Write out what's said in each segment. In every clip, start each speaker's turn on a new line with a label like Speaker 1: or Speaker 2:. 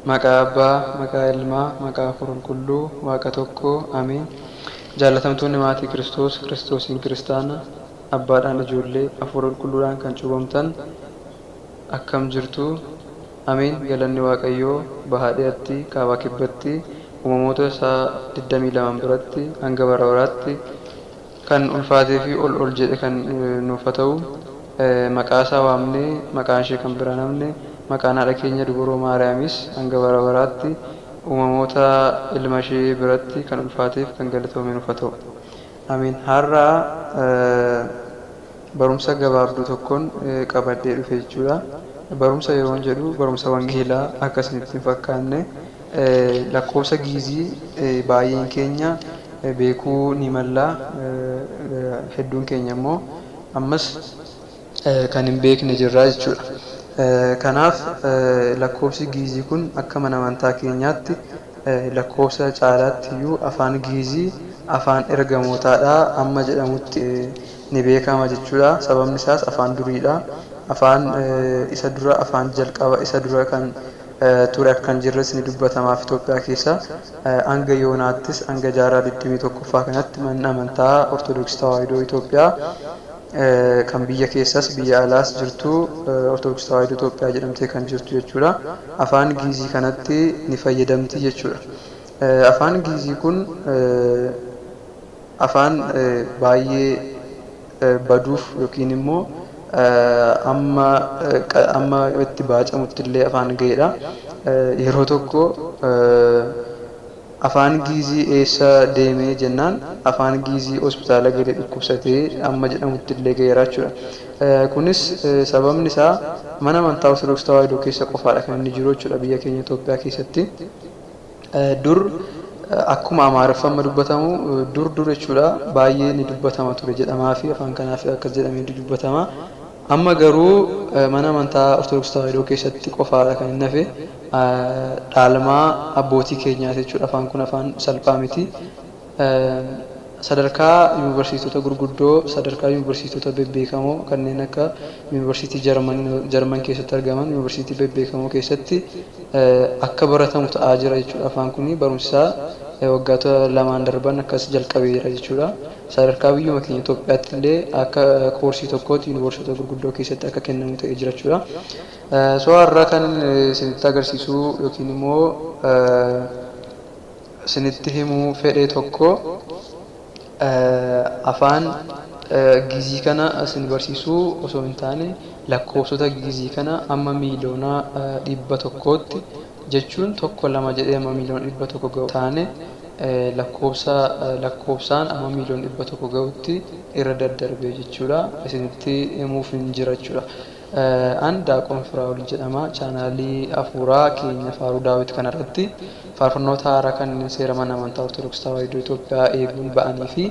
Speaker 1: Maqaa Abbaa, maqaa Ilmaa, maqaa Qulqulluu, Waaqa tokkoo, Ameen. Jaalatamtoonni maatii Kiristoos, Kiristoosiin kiristaana, Abbaadhaan ijoollee, Hafuura Qulqulluudhaan kan cuuphamtan akkam jirtu? Ameen. Galanni Waaqayyoo bahaa dhiyaatti, kaabaa kibbatti, uumamoota isaa 22 biratti hanga bara baraatti kan ulfaatee fi ol jedhe kan nuuf haa ta'u. Maqaa isaa waamnee maqaan ishee kan bira namne maqaan haadha keenya dubroo Maariyaamis hanga bara baraatti uumamoota ilma ishee biratti kan ulfaateef kan galatoome nuuf haa ta'u. Ameen. Har'a barumsa gabaabduu tokkoon qabadhee dhufe jechuudha. Barumsa yeroo jedhu barumsa wangeelaa akkasinitti hin fakkaanne lakkoofsa giizii baay'een keenya beekuu ni mallaa, hedduun keenya immoo ammas kan hin beekne jirra jechuudha. Kanaaf lakkoofsi giizii kun akka mana amantaa keenyaatti lakkoofsa caalaatti iyyuu afaan giizii afaan ergamootaadha amma jedhamutti ni beekama jechuudha. Sababni isaas afaan duriidha. Afaan isa dura afaan jalqaba isa dura kan ture akkan jirres ni dubbatamaaf Itoophiyaa keessa hanga yoonaattis hanga jaarraa 21ffaa kanatti manni amantaa Ortodoksii Tawaahidoo Itoophiyaa kan biyya keessas biyya alaas jirtu Ortodoksii Tawaahidoo Itoophiyaa jedhamtee kan jirtu jechuudha. Afaan giizii kanatti ni fayyadamti jechuudha. Afaan giizii kun afaan baay'ee baduuf yookiin immoo amma itti baacamutti illee afaan ga'eedha. Yeroo tokko afaan giizii eessa deemee jennaan afaan giizii hospitaala galee dhukkubsatee amma jedhamutti illee ga'eera jechuudha. Kunis sababni isaa mana amantaa Ortodoksii Tawaahidoo keessa qofaadha kan inni jiru jechuudha biyya keenya Itoophiyaa keessatti. Dur akkuma Amaariffaan dubbatamu dur jechuudha baay'ee ni dubbatama ture jedhamaa fi afaan kanaaf akkas jedhamee dubbatama. Amma garuu mana amantaa Ortodoksii Tawaahidoo keessatti qofaadha kan inni hafe dhaalmaa abbootii keenyaati jechuudha. Afaan kun afaan salphaa miti. Sadarkaa yuunivarsiitota gurguddoo, sadarkaa yuunivarsiitota bebbeekamoo kanneen akka yuunivarsiitii Jarman keessatti argaman yuunivarsiitii bebbeekamoo keessatti akka baratamu ta'aa jira jechuudha. Afaan kun barumsi isaa waggoota lamaan darban akkas jalqabeera jechuudha. Sadarkaa biyyuma keenya Itoophiyaatti illee akka koorsii tokkootti yuunivarsiitota gurguddoo keessatti akka kennamu ta'ee jira jechuudha. Har'a kan isinitti agarsiisuu yookiin immoo isinitti himuu fedhe tokko afaan giizii kana isin barsiisuu osoo hin taane lakkoofsota giizii kana amma miiliyoona 100tti jechuun tokko lama jedhee amma miiliyoona 100 ga'u taane lakkoofsaan amma miiliyoona 100 ga'utti irra daddarbee jechuudha. Isinitti himuuf hin jira jechuudha. Daaqoon Firaa'ol jedhama. Chaanaalii hafuuraa keenya Faaruu Daawit kanarratti faarfannoota haaraa kanneen seera mana amantaa Ortodoksii Tawaahidoo Itoophiyaa eeguun ba'anii fi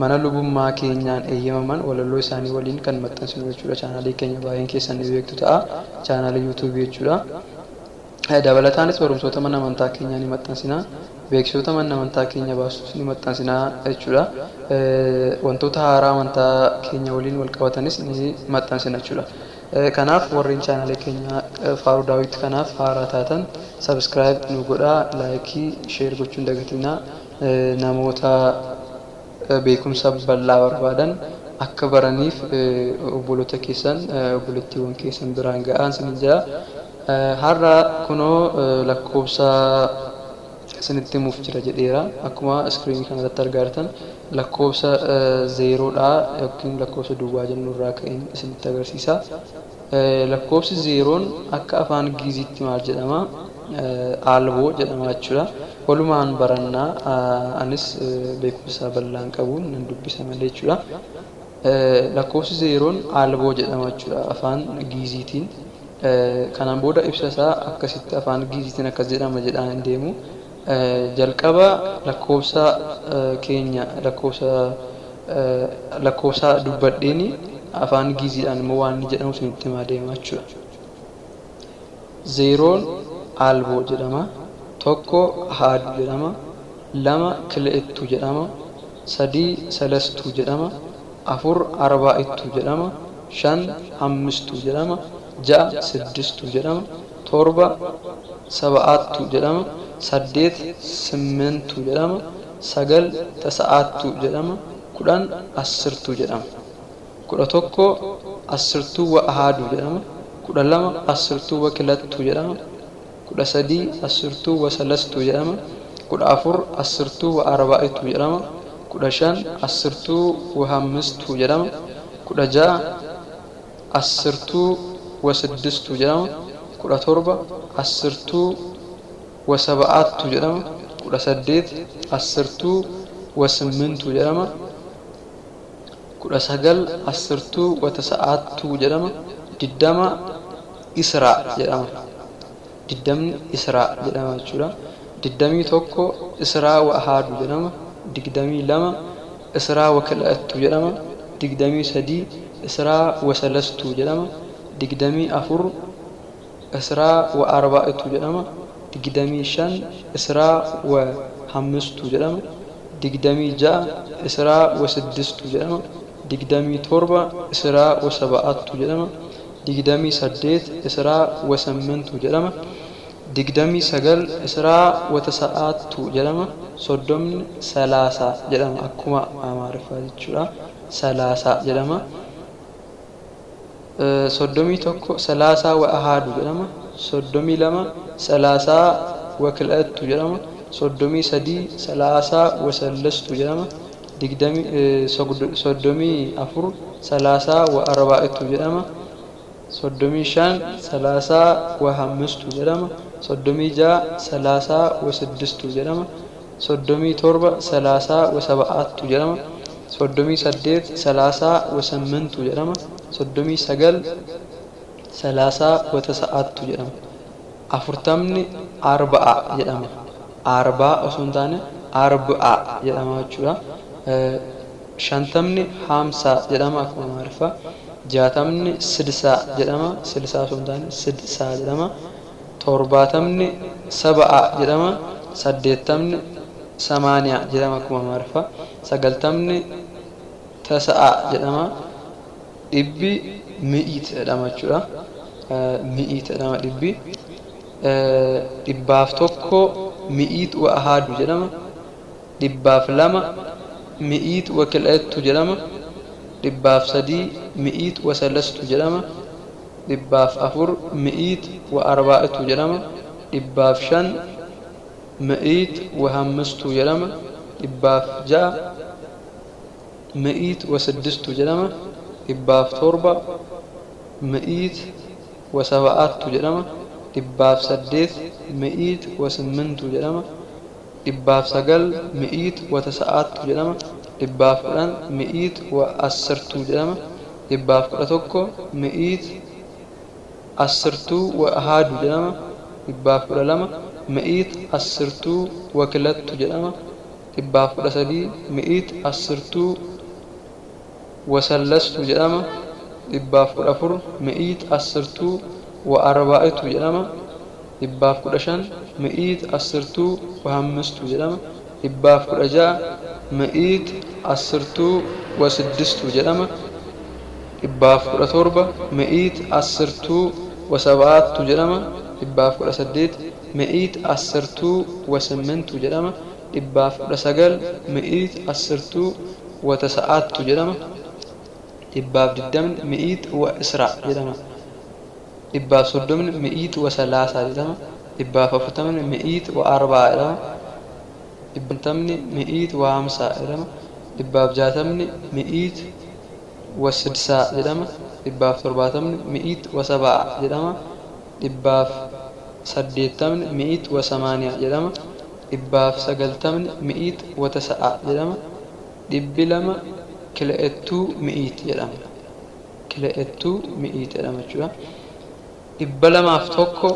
Speaker 1: mana lubummaa keenyaan eeyyamaman walaloo isaanii waliin kan maxxansinu jechuudha. Chaanaalii keenya baay'een keessan ni beektu ta'a. Chaanaalii yuutuubii jechuudha. Dabalataanis barumsoota mana amantaa keenyaa ni maxxansina. Beeksisoota mana amantaa keenya baasus ni maxxansina jechuudha. Wantoota haaraa amantaa keenya waliin wal qabatanis ni maxxansina jechuudha. Kanaaf warreen chaanaalee keenya Faaruu Daawit kanaaf haaraa taatan subscribe nu godhaa, laayikii, sheer gochuun dagatinaa. Namoota beekumsa bal'aa barbaadan akka baraniif obboloota keessan obboleettiiwwan keessan biraan ga'aan sin jira. Har'a kunoo lakkoofsa isinitti himuuf jira jedheera. Akkuma iskiriinii kanarratti argaa jirtan lakkoofsa 0dha yookiin lakkoofsa duwwaa jennu irraa ka'een isinitti agarsiisa. Lakkoofsi 0n akka afaan giiziitti maal jedhama? Aalboo jedhama jechuudha. Walumaan barannaa anis beekumsa bal'aan qabuun nan dubbisa malee jechuudha. Lakkoofsi 0n aalboo jedhama jechuudha afaan giiziitiin. Kanaan booda ibsa isaa akkasitti afaan giiziitiin akkas jedhama jedhaan hin deemu. Jalqaba lakkoofsa keenya lakkoofsa dubbadheeni afaan giiziidhaan immoo waan inni jedhamu isinitti himaa deema jechuudha. 0n aalboo jedhama. 1 haadu jedhama. 2 kile'ettuu jedhama. 3 salastuu jedhama. 4 arbaa'ittuu jedhama. 5 ammistuu jedhama. 6 siddistuu jedhama. torba saba'aattu jedhama saddeet simmentu jedhama sagal tasa'aattu jedhama kudhan assirtu jedhama kudha tokko assirtuu wa ahaadu jedhama kudha lama assirtuu wa kilattu jedhama kudha sadii assirtuu wa salastu jedhama kudha afur assirtuu wa arbaa'itu jedhama kudha shan assirtuu wa hammistu jedhama kudha ja'a assirtuu wa siddistu jedhama kudha torba assirtuu wa saba'aattu jedhama kudha saddeet assirtuu wa simmintu jedhama kudha sagal assirtuu wa tasa'aattu jedhama diddama israa jedhama diddamni israa jedhama jechuudha diddamii tokko israa wa ahaadu jedhama digdamii lama israa wa kila'attu jedhama digdamii sadii israa wa salastu jedhama digdamii afur israa wa arbaa'itu jedhama digdamii shan israa wa hammistu jedhama digdamii ja'a israa wa siddistu jedhama digdamii torba israa wa saba'aattu jedhama digdamii saddeet israa wa simmentu jedhama digdamii sagal israa wa tasa'aattu jedhama soddomni salaasaa jedhama akkuma amaariffaa jechuudha salaasaa jedhama soddomii tokko salaasaa wa ahaadu jedhama soddomii lama salaasaa wa kila'attu jedhama soddomii sadii salaasaa wa sallastu jedhama soddomii afur salaasaa wa arbaa'itu jedhama soddomii shan salaasaa wa hammistu jedhama soddomii ja'a salaasaa wa siddistu jedhama soddomii torba salaasaa wa saba'aattu jedhama soddomii saddeet salaasaa wa simmentu jedhama soddomii sagal salaasaa wa tasa'aattu jedhama afurtamni arba'a jedhama arbaa osoo hin taane arba'a jedhama jechuudha shantamni hamsaa jedhama akkuma amaariffaa jaatamni sidsaa jedhama sidsaa osoo hin taane sidsaa jedhama torbaatamni saba'a jedhama saddeettamni samaaniyaa jedhama akkuma amaariffaa sagaltamni tasa'a jedhama dhibbi mi'iit jedhama jechuudha mi'iit jedhama dhibbi dhibbaaf tokko mi'iit wa ahaadu jedhama dhibbaaf lama mi'iit wa kila'attu jedhama dhibbaaf sadii mi'iit wa salastu jedhama dhibbaaf afur mi'iit wa arbaa'itu jedhama dhibbaaf shan mi'iit wa hammistu jedhama dhibbaaf ja'a mi'iit wa siddistu jedhama dhibbaaf torba mi'iit wa saba'aattu jedhama dhibbaaf saddeet mi'iit wa simmintu jedhama dhibbaaf sagal mi'iit wa tasa'aattu jedhama dhibbaaf kudhan mi'iit wa assirtuu jedhama dhibbaaf kudha tokko mi'iit assirtuu wa ahaadu jedhama dhibbaaf kudha lama mi'iit assirtuu wa kilattu jedhama dhibbaaf kudha sadii mi'iit assirtuu wa sallastu jedhama dhibbaaf kudha afur mi'iit assirtuu wa arbaa'itu jedhama dhibbaaf kudha shan mi'iit assirtuu wa hammistu jedhama dhibbaaf kudha ja'a mi'iit assirtuu wa siddistu jedhama dhibbaaf kudha torba mi'iit assirtuu wa saba'aattu jedhama dhibbaaf kudha saddeet mi'iit assirtuu wa simmentu jedhama dhibbaaf kudha sagal mi'iit assirtuu wa tasa'aattu jedhama dhibbaaf digdamni mi'iit wa israa jedhama dhibbaaf soddomni mi'iit wa salaasaa jedhama dhibbaaf afurtamni mi'iit wa arbaa jedhama dhibbantamni mi'iit wa hamsaa jedhama dhibbaaf jaatamni mi'iit wa sidsaa jedhama dhibbaaf torbaatamni mi'iit wa sabaa jedhama dhibbaaf saddeettamni mi'iit wa samaaniyaa jedhama dhibbaaf sagaltamni mi'iit wa tasa'a jedhama dhibbi lama kila'ettuu mi'iit jedhama kila'ettuu mi'iit jedhama jechuudha dhibba lamaaf tokko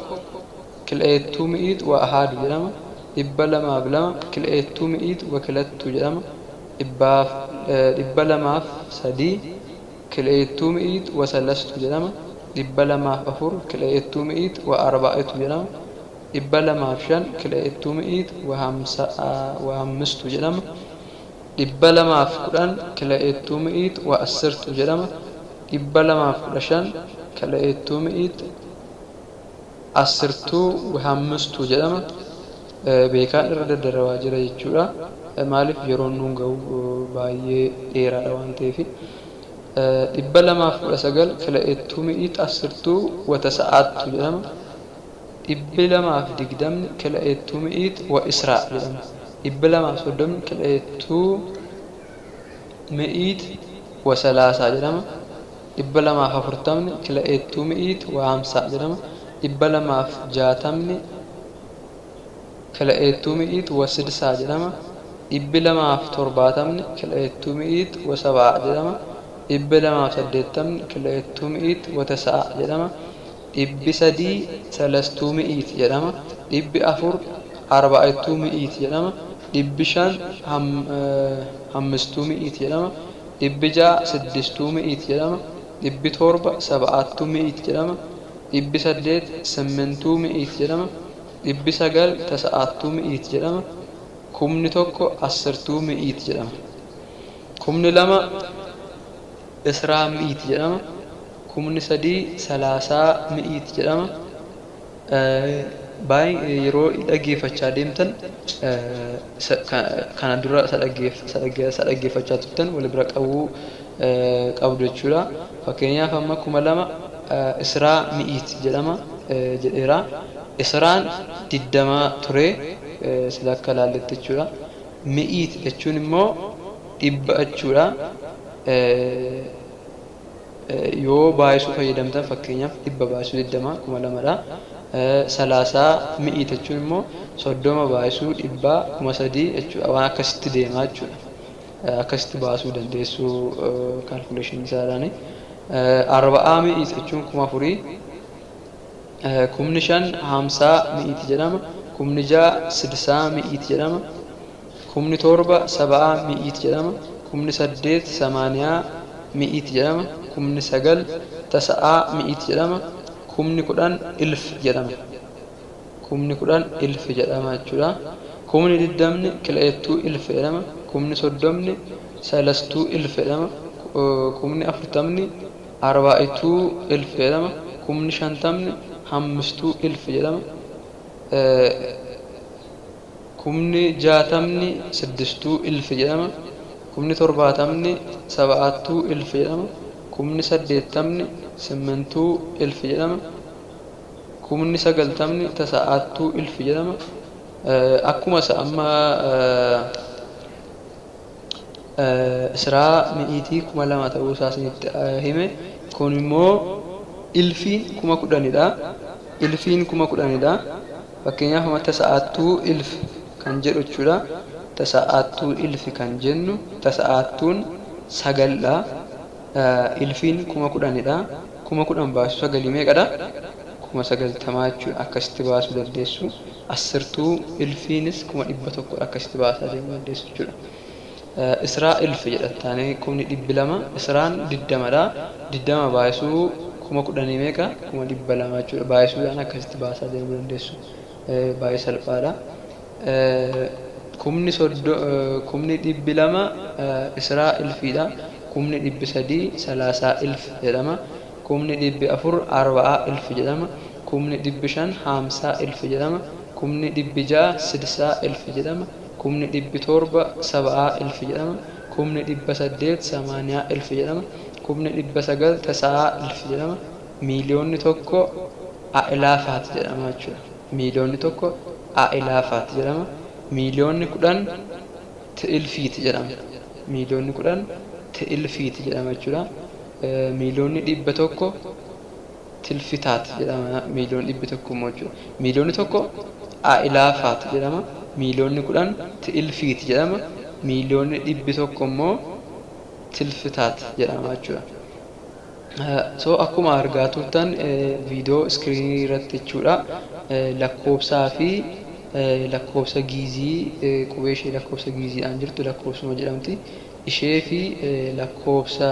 Speaker 1: kila'ettuu mi'iit wa ahaadu jedhama dhibba lamaaf lama kila'ettuu mi'iit wa kilattu jedhama dhibba lamaaf sadii kila'ettuu mi'iit wa salastu jedhama dhibba lamaaf afur kila'ettuu mi'iit wa arbaa'itu jedhama dhibba lamaaf shan kila'ettuu mi'iit wa hammistu jedhama dhibba lamaaf kudhan kila'ettuu mi'iit wa assirtu jedhama dhibba lamaaf kudha shan kila'ettuu mi'iit asirtuu hammistuu jedhama. Beekaan irra daddarbaa jira jechuudha. Maaliif yeroon nuun ga'u baay'ee dheeraadha waan ta'eef. 219 kila'eettuu mi'iit asirtuu wata sa'aattu jedhama. 220 kila'eettuu mi'iit wa israa jedhama. 230 kila'eettuu mi'iit wa salaasaa jedhama. 240 kila'eettuu mi'iit wa hamsaa jedhama. 260 kila'eettuu mi'iit wa sidsaa jedhama. 270 kila'eettuu mi'iit wa sabaa jedhama. 280 kila'eettuu mi'iit wa tasaa jedhama. 300 salastuu mi'iit jedhama. 400 arba'attuu mi'iit jedhama. 500 hammistuu mi'iit jedhama. 600 siddistuu mi'iit jedhama. 700 saba'attuu mi'iit jedhama. 800 simmintuu mi'iit jedhama. 900 tasa'attuu mi'iit jedhama. 1,000 asirtuu mi'iit jedhama. 2,000 israa mi'iit jedhama. 3,000 salaasaa mi'iit jedhama. Baay'ee yeroo dhaggeeffachaa deemtan kana dura dhaggeeffachaa turtan wal bira qabdu jechuudha. Fakkeenyaaf amma 2,000 israa mi'iit jedhama jedheera. Israan 20 ture sila akka laalletti jechuudha. Mi'iit jechuun immoo 100 jechuudha. Yoo baay'isuu fayyadamtan fakkeenyaaf 100 baay'isuu 20 2,000dha. Salaasaa mi'iit jechuun immoo 30 baay'isuu 100 3,000 jechuudha. Waan akkasitti deemaa jechuudha. Akkasitti baasuu dandeessuu kaalkuleeshinii isaadhaani. 40 mi'iit jechuun 4,000. 5,000 hamsaa mi'iit jedhama. 6,000 sidsaa mi'iit jedhama. 7,000 sabaa mi'iit jedhama. 8,000 samaaniyaa mi'iit jedhama. 9,000 tasa'aa mi'iit jedhama. 10,000 ilf jedhama. 10,000 ilf jedhama jechuudha. 20 kila'eettuu ilf jedhama. 30 salastuu ilf jedhama. 40 arba'attuu ilf jedhama. 50 hammistuu ilf jedhama. 60 siddistuu ilf jedhama. 70 saba'attuu ilf jedhama. 80 simmintuu ilf jedhama. 90 tasa'attuu ilf jedhama. Akkuma amma israa mi'iitii 2,000 ta'uu isaa isinitti hime. Kun immoo ilfiin 10,000dha. Ilfiin 10,000dha. Fakkeenyaaf amma tasa'attuu ilf kan jedhu jechuudha. Tasa'attuu ilfi kan jennu tasa'attuun 9dha. Ilfiin 10,000dha. 10,000 baasuu 9 meeqadha? 90 jechuudha. Akkasitti baasuu dandeessu. Asirtuu ilfiinis 100 akkasitti baasaa deemuu dandeessu jechuudha. Israa ilf jedhattaanii 200. Israan 20dha. 20 baasuu 10,000 meeqa? 200 jechuudha. Baay'isuudhaan akkasitti baasaa deemuu dandeessu. Baay'ee salphaadha. 200 israa ilfiidha. 300 salaasaa ilf jedhama. 400 arba'aa ilf jedhama. 500 hamsaa ilf jedhama. 600 sidsaa ilf jedhama. 700 saba'aa ilf jedhama. 800 samaaniyaa ilf jedhama. 900 tasa'aa ilf jedhama. Miiliyoonni tokko a'ilaafaat jedhama jechuudha. Miiliyoonni tokko a'ilaafaat jedhama. Miiliyoonni 10 ti'ilfiit jedhama. Miiliyoonni 10 ti'ilfiit jedhama jechuudha. Miiliyoonni 100 tilfitaat jedhama. Miiliyoonni 100 immoo jechuudha. Miiliyoonni tokko a'ilaafaat jedhama. Miiliyoonni 10 ti'ilfiit jedhama. Miiliyoonni 100 immoo tilfitaat jedhama jechuudha. So akkuma argaa turtan viidiyoo iskiriinii irratti jechuudha. Lakkoofsaa fi lakkoofsa giizii qubee ishee lakkoofsa giiziidhaan jirtu lakkoofsuma jedhamti. Ishee fi lakkoofsa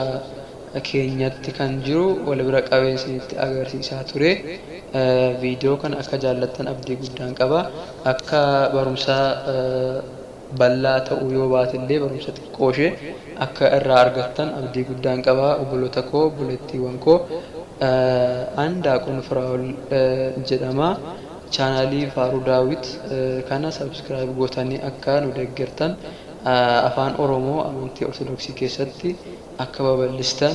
Speaker 1: keenyatti kan jiru wal bira qabeensanitti agarsiisaa ture. Viidiyoo kana akka jaallattan abdii guddaan qaba. Akka barumsa bal'aa ta'uu yoo baatillee barumsa xiqqoo ishee akka irraa argattan abdii guddaan qaba. Obboloota koo obboleettiiwwan koo Daaqoon Firaa'ol jedhama. Chaanaalii Faaruu Daawit kana sabskiraayib gootanii akka nu deeggartan afaan Oromoo amantii Ortodoksii keessatti akka babal'istan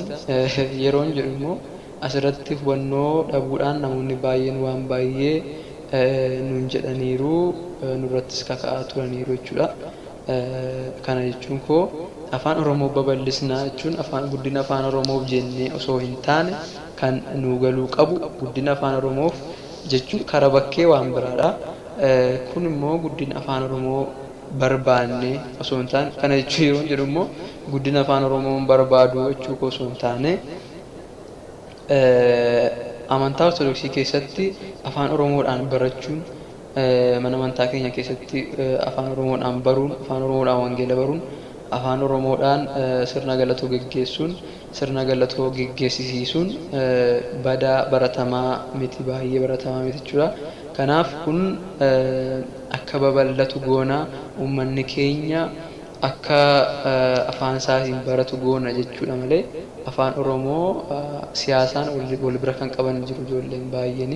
Speaker 1: yeroon jedhu immoo asirratti hubannoo dhabuudhaan namoonni baay'een waan baay'ee nuun jedhaniiru nurrattis kaka'aa turaniiru jechuudha. Kana jechuun koo afaan Oromoo babal'isnaa jechuun guddina afaan Oromoof jennee osoo hin taane kan nu galuu qabu guddina afaan Oromoof jechuun karaa bakkee waan biraadha. Kun immoo guddina afaan Oromoo barbaanne osoo hin taane kana jechuun yeroo jedhu immoo guddina afaan Oromoo barbaadu jechuu osoo hin taane amantaa Ortodoksii keessatti afaan Oromoodhaan barachuun mana amantaa keenya keessatti afaan Oromoodhaan baruun afaan Oromoodhaan wangeela baruun afaan Oromoodhaan sirna galatoo geggeessuun sirna galatoo geggeessisiisuun badaa baratamaa miti baay'ee baratamaa miti jechuudha. Kanaaf kun akka babal'atu goona uummanni keenya akka afaan isaatiin baratu goona jechuudha malee afaan Oromoo siyaasaan wal bira kan qaban jiru ijoolleen baay'een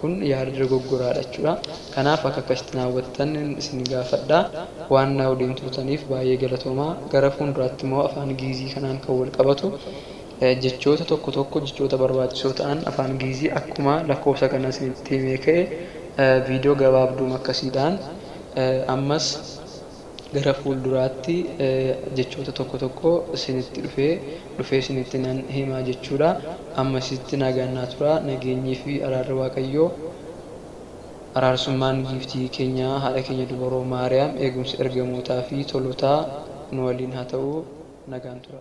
Speaker 1: kun yaada dogoggoraadha jechuudha. Kanaaf akka akkasitti hawwattan isin gaafadha. Waan na waliin turtaniif baay'ee galatoomaa. Gara fuulduraatti immoo afaan Giizii kanaan kan wal qabatu jechoota tokko jechoota barbaachisoo ta'an afaan Giizii akkuma lakkoofsa kana isinitti himee ka'e viidiyoo gabaabduu akkasiidhaan ammas gara fuulduraatti jechoota tokko isinitti dhufee isinitti nan himaa jechuudha. Ammasitti nagaan tura. Nageenyii fi araarri Waaqayyoo araarsummaan giiftii keenya haadha keenya dubaroo Maariyaam eegumsa ergamootaa fi tolotaa nu waliin haa ta'u. Nagaan tura.